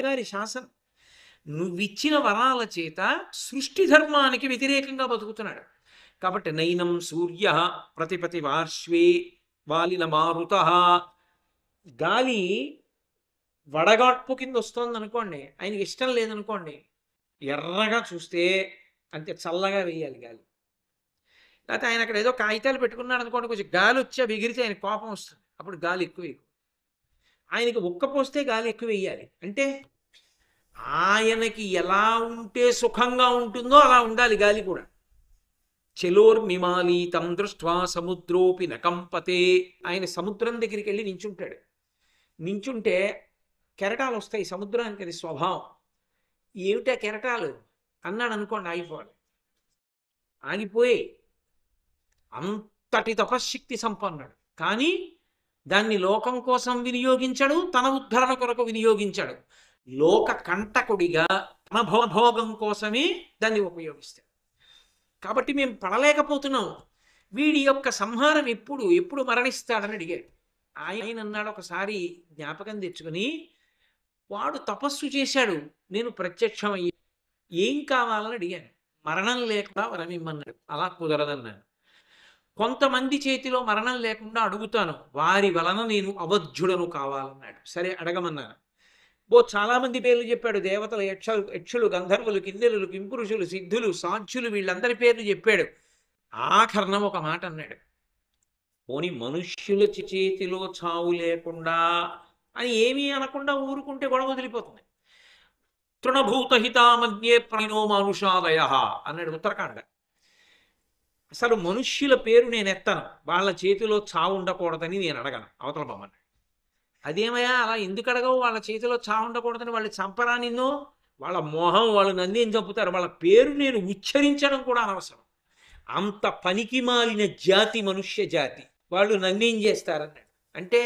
గారి శాసనం. నువ్విచ్చిన వరాల చేత సృష్టి ధర్మానికి వ్యతిరేకంగా బతుకుతున్నాడు. కాబట్టి నైనం సూర్య ప్రతిపతి వార్ష్వే వాలిన మారుత. గాలి వడగాడ్పు కింద వస్తుంది అనుకోండి, ఆయనకి ఇష్టం లేదనుకోండి, ఎర్రగా చూస్తే అంతే చల్లగా వేయాలి గాలి. లేకపోతే ఆయన అక్కడ ఏదో కాగితాలు పెట్టుకున్నాడు అనుకోండి, కొంచెం గాలి వచ్చి అవి ఎగిరితే ఆయన కోపం వస్తుంది, అప్పుడు గాలి ఎక్కువ వేయకు. ఆయనకి ఉక్క పోస్తే గాలి ఎక్కువ వేయాలి. అంటే ఆయనకి ఎలా ఉంటే సుఖంగా ఉంటుందో అలా ఉండాలి గాలి కూడా. చెలోర్మిమాలీతం దృష్ట్వా సముద్రోపి నకంపతే. ఆయన సముద్రం దగ్గరికి వెళ్ళి నించుంటాడు. నించుంటే కెరటాలు వస్తాయి, సముద్రానికి అది స్వభావం. ఏమిటా కెరటాలు అన్నాడు అనుకోండి, ఆగిపోవాలి. ఆగిపోయి అంతటి తపశ్శక్తి సంపన్నుడు. కానీ దాన్ని లోకం కోసం వినియోగించాడు, తన ఉద్ధరణ కొరకు వినియోగించాడు. లోక కంటకుడిగా తన భోగం కోసమే దాన్ని ఉపయోగిస్తాడు. కాబట్టి మేము పడలేకపోతున్నాం. వీడి యొక్క సంహారం ఎప్పుడు ఎప్పుడు మరణిస్తాడని అడిగాడు. ఆయన అన్నాడు ఒకసారి జ్ఞాపకం తెచ్చుకుని, వాడు తపస్సు చేశాడు, నేను ప్రత్యక్షమయ్యా, ఏం కావాలని అడిగాను. మరణం లేకుండా వరమిమ్మన్నాడు. అలా కుదరదన్నాను. కొంతమంది చేతిలో మరణం లేకుండా అడుగుతాను, వారి వలన నేను అవధ్యుడను కావాలన్నాడు. సరే అడగమన్నాను. చాలామంది పేర్లు చెప్పాడు. దేవతలు, యక్షులు, గంధర్వులు, కిన్నెరులు, కింపురుషులు, సిద్ధులు, సాధ్యులు, వీళ్ళందరి పేర్లు చెప్పాడు. ఆఖరణం ఒక మాట అన్నాడు, పోని మనుష్యుల చేతిలో చావు లేకుండా అని ఏమీ అనకుండా ఊరుకుంటే గొడవ వదిలిపోతుంది. తృణభూతహితామధ్యే ప్రాణో మానుషాదయ అన్నాడు ఉత్తరాఖండ. అసలు మనుష్యుల పేరు నేను ఎత్తను, వాళ్ళ చేతిలో చావు ఉండకూడదని నేను అడగను, అవతల బొమ్మని. అదేమయ్యా అలా ఎందుకు అడగవు? వాళ్ళ చేతిలో చావు ఉండకూడదని వాళ్ళు చంపరా నిన్ను? వాళ్ళ మోహం, వాళ్ళు నన్ను ఏం చంపుతారు, వాళ్ళ పేరు నేను ఉచ్చరించడం కూడా అనవసరం. అంత పనికి మాలిన జాతి మనుష్య జాతి, వాళ్ళు నన్నేం చేస్తారన్నాడు. అంటే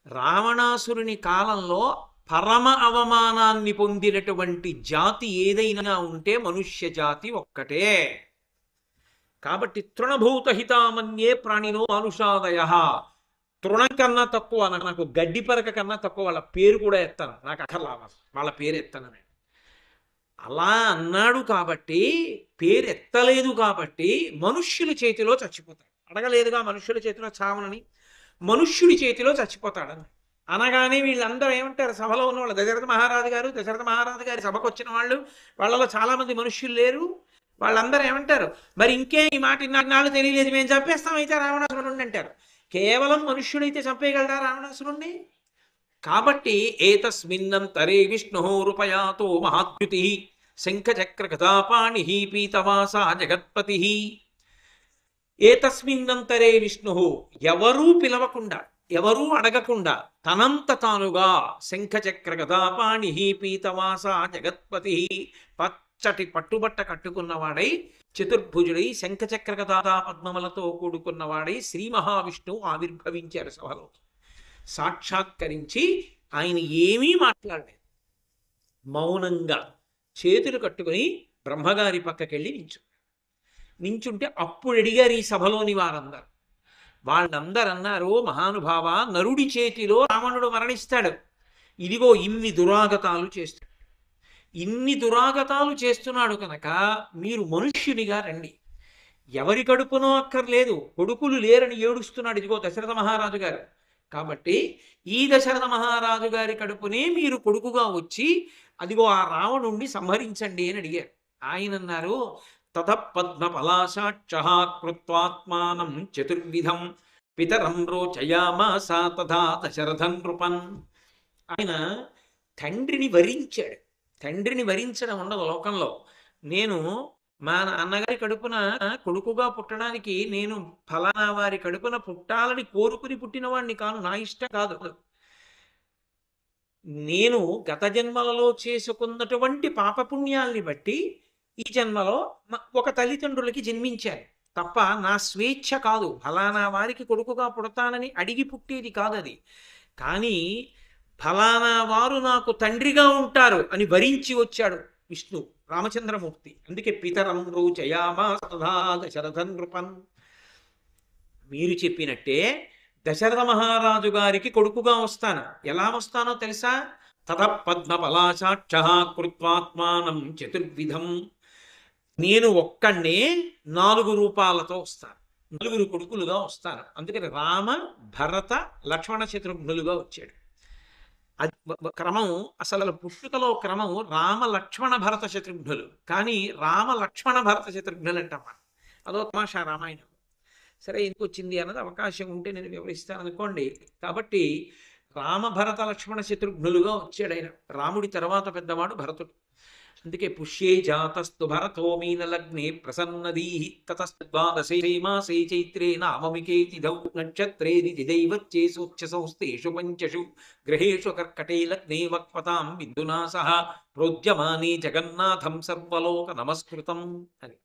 రావణాసురుని కాలంలో పరమ అవమానాన్ని పొందినటువంటి జాతి ఏదైనా ఉంటే మనుష్య జాతి ఒక్కటే. కాబట్టి తృణభూతహితామన్యే ప్రాణినో మానుషాదయ. తృణం కన్నా తక్కువ, నాకు గడ్డి పరక కన్నా తక్కువ వాళ్ళ పేరు కూడా ఎత్తాను, నాకు అక్కర్లా వాళ్ళ పేరు ఎత్తాను. అలా అన్నాడు కాబట్టి, పేరు ఎత్తలేదు కాబట్టి మనుష్యుల చేతిలో చచ్చిపోతాడు. అడగలేదుగా మనుష్యుల చేతిలో చావనని, మనుష్యుడి చేతిలో చచ్చిపోతాడని అనగానే వీళ్ళందరూ ఏమంటారు, సభలో ఉన్న వాళ్ళు, దశరథ మహారాజు గారి సభకు వచ్చిన వాళ్ళు, వాళ్ళలో చాలామంది మనుష్యులు లేరు. వాళ్ళందరూ ఏమంటారు, మరి ఇంకే ఈ మాట ఇన్నాళ్ళు తెలియలేదు, మేము చంపేస్తాం అయితే రావణాసురుడిని అంటారు. కేవలం మనుష్యుడైతే చంపేయగలరా రావణాసురుణ్ణి? కాబట్టి ఏతస్మిన్నంతరే విష్ణు రూపయాతో మహాద్యుతి శంఖచక్ర గదాపాణి పీతవాస జగత్పతి. ఏతస్మిన్నంతరే విష్ణు, ఎవరూ పిలవకుండా, ఎవరూ అడగకుండా తనంత తానుగా శంఖచక్ర గదాపాణి పీతవాస జగత్పతి, పచ్చటి పట్టుబట్ట కట్టుకున్నవాడై, చతుర్భుజుడై, శంఖచక్ర గదా పద్మములతో కూడుకున్నవాడై శ్రీ మహావిష్ణువు ఆవిర్భవించారు సభలో. సాక్షాత్కరించి ఆయన ఏమీ మాట్లాడలేదు, మౌనంగా చేతులు కట్టుకుని బ్రహ్మగారి పక్కకెళ్ళి నించుంటే అప్పుడు అడిగారు ఈ సభలోని వారందరూ. వాళ్ళందరూ అన్నారు, మహానుభావ, నరుడి చేతిలో రావణుడు మరణిస్తాడు, ఇదిగో ఇన్ని దురాగతాలు చేస్తాడు, ఇన్ని దురాగతాలు చేస్తున్నాడు కనుక మీరు మనుష్యునిగా రండి. ఎవరి కడుపునో అక్కర్లేదు, కొడుకులు లేరని ఏడుస్తున్నాడు ఇదిగో దశరథ మహారాజు గారు. కాబట్టి ఈ దశరథ మహారాజు గారి కడుపునే మీరు కొడుకుగా వచ్చి అదిగో ఆ రావణుణ్ణి సంహరించండి అని అడిగారు. ఆయన అన్నారు, తత పద్మ పలాశాక్ష కృత్వాత్మానం చతుర్విధం పితరం రోచయామాస తథా దశరథం నృపన్. ఆయన తండ్రిని వరించాడు. తండ్రిని వరించడం ఉండదు లోకంలో. నేను మా నాన్నగారి కడుపున కొడుకుగా పుట్టడానికి నేను ఫలానా వారి కడుపున పుట్టాలని కోరుకుని పుట్టినవాడిని కాను, నా ఇష్టం కాదు. నేను గత జన్మలలో చేసుకున్నటువంటి పాపపుణ్యాల్ని బట్టి ఈ జన్మలో ఒక తల్లిదండ్రులకి జన్మించాను తప్ప నా స్వేచ్ఛ కాదు. ఫలానా వారికి కొడుకుగా పుడతానని అడిగి పుట్టేది కాదు అది. కానీ ఫలానా వారు నాకు తండ్రిగా ఉంటారు అని వరించి వచ్చాడు విష్ణు రామచంద్రమూర్తి. అందుకే పితరం రోచయామాస తథా దశరథం నృపన్. మీరు చెప్పినట్టే దశరథ మహారాజు గారికి కొడుకుగా వస్తాను. ఎలా వస్తానో తెలుసా? తత పద్మపలాశాక్ష కృత్వాత్మానం చతుర్విధం. నేను ఒక్కడే 4 రూపాలతో వస్తాను, 4 కొడుకులుగా వస్తాను. అందుకని రామ భరత లక్ష్మణ శత్రుఘ్నులుగా వచ్చాడు. అది క్రమం, అసలు పుట్టుకలో క్రమం రామ లక్ష్మణ భరత శత్రుఘ్నులు, కానీ రామ లక్ష్మణ భరత శత్రుఘ్నులు అంటమ్మా. అదో తమాషా రామాయణం. సరే, ఎందుకు వచ్చింది అన్నది అవకాశం ఉంటే నేను వివరిస్తాను అనుకోండి. కాబట్టి రామ భరత లక్ష్మణ శత్రుఘ్నులుగా వచ్చాడు ఆయన. రాముడి తర్వాత పెద్దవాడు భరతుడు. అందుకే పుష్యే జాతస్తు భరతో మీనలగ్నే ప్రసన్నదీ తతస్ద్వాదశే మాసే చైత్రే నామమికేతి దౌ నక్షత్రే దిదైవచ్చే సూచ్యసౌస్తేషు పంచషు గ్రహేషు కర్కటే లగ్నే వక్పతాం బిందునా సహ ప్రోద్యమానే జగన్నాథం సర్వలోక నమస్కృతం అని.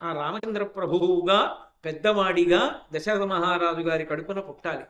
ఆ రామచంద్ర ప్రభువుగా పెద్దవాడిగా దశరథ మహారాజు గారి కడుపున పుట్టాలి,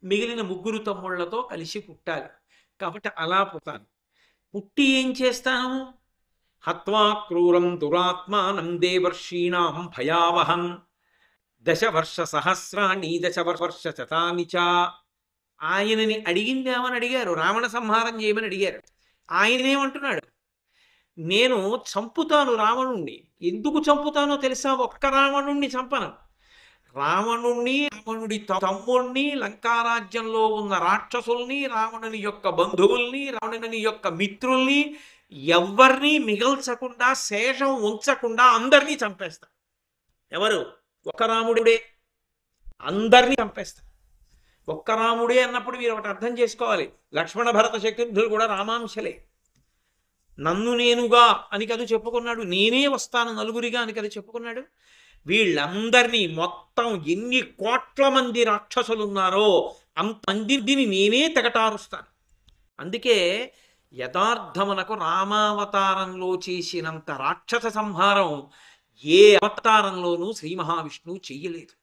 మిగిలిన 3 తమ్ముళ్లతో కలిసి పుట్టాలి. కాబట్టి అలా పుట్టాను. పుట్టి ఏం చేస్తాను? హత్వా క్రూరం దురాత్మానం దేవర్షీణాం భయావహం 10 వర్ష సహస్రాణి 10 వర్ష శతాని చ. ఆయనని అడిగిందేమని అడిగారు, రావణ సంహారం చేయమని అడిగారు. ఆయనేమంటున్నాడు? నేను చంపుతాను రావణుణ్ణి. ఎందుకు చంపుతానో తెలుసా? ఒక్క రావణుణ్ణి చంపను. రావణుణ్ణి, రావణుడి తమ్ముణ్ణి, లంకారాజ్యంలో ఉన్న రాక్షసుల్ని, రావణుని యొక్క బంధువుల్ని, రావణుని యొక్క మిత్రుల్ని, ఎవరిని మిగల్చకుండా, శేషం ఉంచకుండా అందరినీ చంపేస్తా. ఎవరు? ఒక్క రాముడే. అందరినీ చంపేస్తా. ఒక్క రాముడే అన్నప్పుడు మీరు ఒకటి అర్థం చేసుకోవాలి, లక్ష్మణ భరత శత్రుఘ్నులు కూడా రామాంశలే. నన్ను నేనుగా అని కదా చెప్పుకున్నాడు, నేనే వస్తాను నలుగురిగా అని కదా చెప్పుకున్నాడు. వీళ్ళందరినీ మొత్తం ఎన్ని కోట్ల మంది రాక్షసులున్నారో అంతమందిని నేనే తెగటారుస్తాను. అందుకే యథార్థమునకు రామావతారంలో చేసినంత రాక్షస సంహారం ఏ అవతారంలోనూ శ్రీ మహావిష్ణువు చెయ్యలేదు.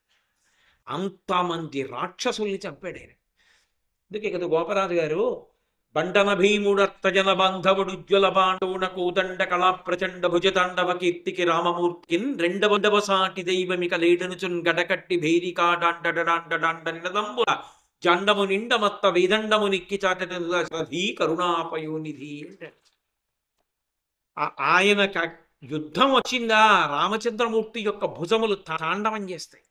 అంతమంది రాక్షసుల్ని చంపాడు ఆయన. అందుకే కదా గోపరాజు గారు బండన భీముడర్తజన బాంధవుడు జ్వల బాండవున కోదండ కళా ప్రచండ భుజతాండవ కీర్తికి రామమూర్తిన్ 2వ సాటి దైవమిక లేడనుచున్ గడకట్టి భేరికాడాండ నినదంబుల జండము నిండమత్త వేదండము నిక్కి చాటీ కరుణాపయోనిధి అంటే. ఆయన యుద్ధం వచ్చిందా, రామచంద్రమూర్తి యొక్క భుజములు తాండవం చేస్తాయి.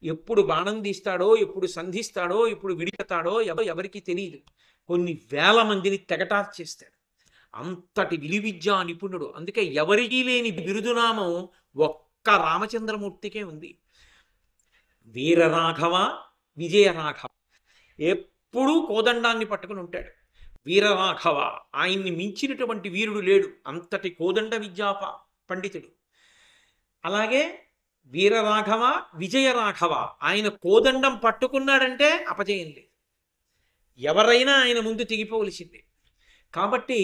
ఎప్పుడు బాణం తీస్తాడో, ఎప్పుడు సంధిస్తాడో, ఎప్పుడు విడిపెడతాడో ఎవరికి తెలియదు. కొన్ని వేల మందిని తెగటార్చేస్తాడు. అంతటి విలువిద్యా నిపుణుడు. అందుకే ఎవరికీ లేని బిరుదునామం ఒక్క రామచంద్రమూర్తికే ఉంది. వీరరాఘవ, విజయరాఘవ. ఎప్పుడూ కోదండాన్ని పట్టుకుని ఉంటాడు. వీరరాఘవ, ఆయన్ని మించినటువంటి వీరుడు లేడు. అంతటి కోదండ విద్యా పండితుడు. అలాగే వీరరాఘవ, విజయరాఘవ. ఆయన కోదండం పట్టుకున్నాడంటే అపజయం లేదు. ఎవరైనా ఆయన ముందు తెగిపోవలసిందే. కాబట్టి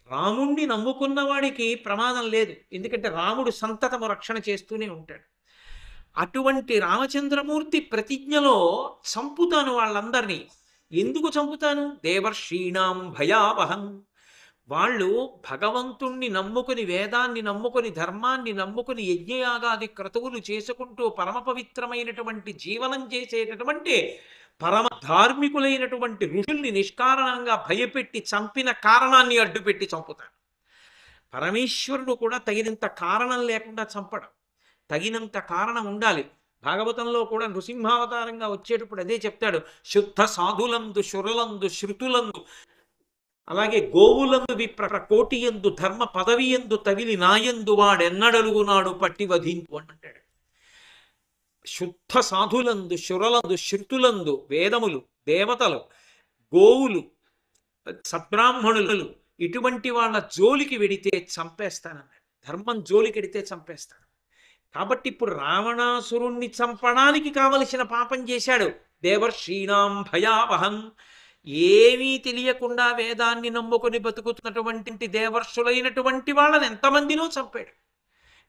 రాముణ్ణి నమ్ముకున్న వాడికి ప్రమాదం లేదు. ఎందుకంటే రాముడు సంతతము రక్షణ చేస్తూనే ఉంటాడు. అటువంటి రామచంద్రమూర్తి ప్రతిజ్ఞలో చంపుతాను వాళ్ళందరినీ. ఎందుకు చంపుతాను? దేవర్షీణాం భయావహం. వాళ్ళు భగవంతుణ్ణి నమ్ముకుని, వేదాన్ని నమ్ముకుని, ధర్మాన్ని నమ్ముకుని యజ్ఞయాగాది క్రతువులు చేసుకుంటూ పరమ పవిత్రమైనటువంటి జీవనం చేసేటటువంటి పరమ ధార్మికులైనటువంటి ఋషుల్ని నిష్కారణంగా భయపెట్టి చంపిన కారణాన్ని అడ్డుపెట్టి చంపుతాడు. పరమేశ్వరుడు కూడా తగినంత కారణం లేకుండా చంపడం. తగినంత కారణం ఉండాలి. భాగవతంలో కూడా నృసింహావతారంగా వచ్చేటప్పుడు అదే చెప్తాడు. శుద్ధ సాధులందు, శురులందు, శృతులందు, అలాగే గోవులందు, విప్ర కోటియందు, ధర్మ పదవియందు తవిలి నాయందు వాడెన్నడలుగునాడు పట్టి వధింపు అంటాడు. శుద్ధ సాధులందు, శురలందు, శృతులందు, వేదములు, దేవతలు, గోవులు, సద్బ్రాహ్మణులు, ఇటువంటి వాళ్ళ జోలికి వెడితే చంపేస్తానన్నాడు. ధర్మం జోలికి వెడితే చంపేస్తాను. కాబట్టి ఇప్పుడు రావణాసురుణ్ణి చంపడానికి కావలసిన పాపం చేశాడు. దేవర్షీణాం భయావహం. ఏమీ తెలియకుండా వేదాన్ని నమ్ముకొని బతుకుతున్నటువంటి దేవర్షులైనటువంటి వాళ్ళని ఎంతమందినో చంపాడు.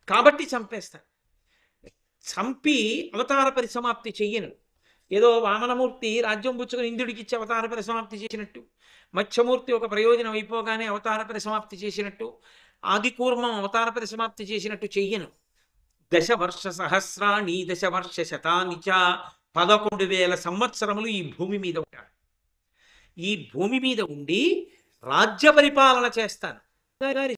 కాబట్టి చంపేస్తాను. చంపి అవతార పరిసమాప్తి చెయ్యను. ఏదో వామనమూర్తి రాజ్యం పుచ్చుకొని ఇంద్రుడికి ఇచ్చి అవతార పరిసమాప్తి చేసినట్టు, మత్స్యమూర్తి ఒక ప్రయోజనం అయిపోగానే అవతార పరిసమాప్తి చేసినట్టు, ఆదికూర్మం అవతార పరిసమాప్తి చేసినట్టు చెయ్యను. 10 వర్ష సహస్రాణి 10 వర్ష శతాని చ. 11,000 సంవత్సరములు ఈ భూమి మీద ఉంటాడు. ఈ భూమి మీద ఉండి రాజ్య పరిపాలన చేస్తాను. గారి